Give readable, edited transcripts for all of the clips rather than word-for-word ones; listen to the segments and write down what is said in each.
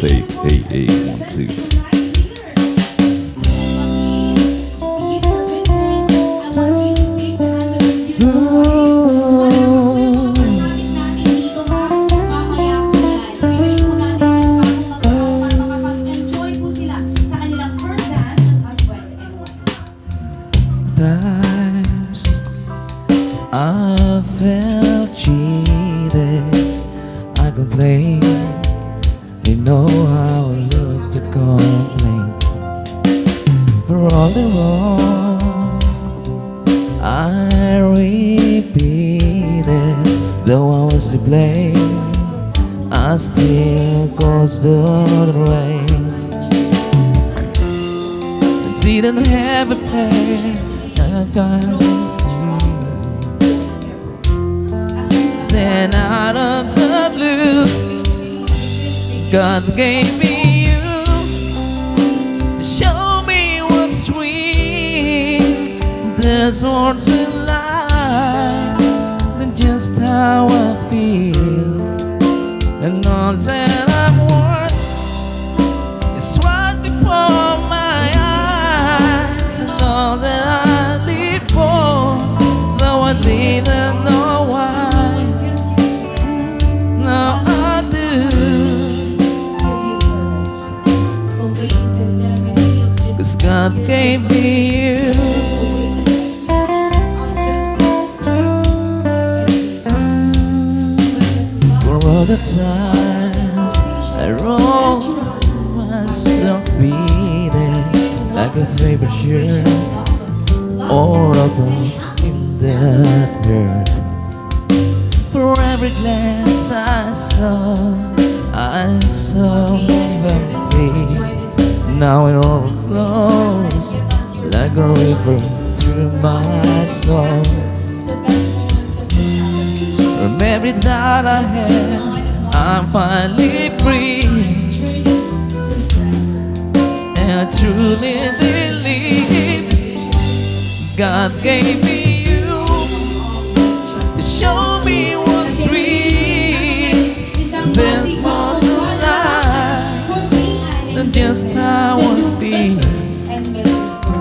say hey, hey, 1, 2. Times I felt cheated, I complain. You know how I love to complain. For all the wrongs I repeated, though I was to blame, I still goes the other way. I didn't have a plan. Then out of the blue, God gave me you to show me what's real. There's more to life than just how I feel, and all that I'm worth is right before my eyes, and all that I live for, though I didn't know why. Now I do. Cause God gave me you. For all the times I rolled myself beating like a favorite shirt or a bone in that hurt. For every glance I saw empty. Now it overflows like a river through my soul. From every doubt I had, I'm finally free, and I truly believe God gave me you to show me what's real. There's more to life than just how I feel,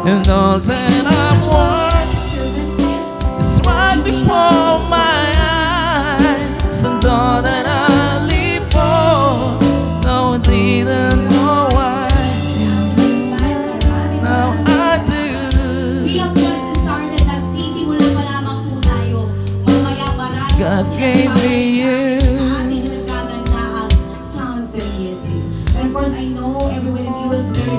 and all that I'm worth is right before my eyes, and all that I live for, though I didn't know why. Now I do. God gave me you. And of course, I know every one of you is very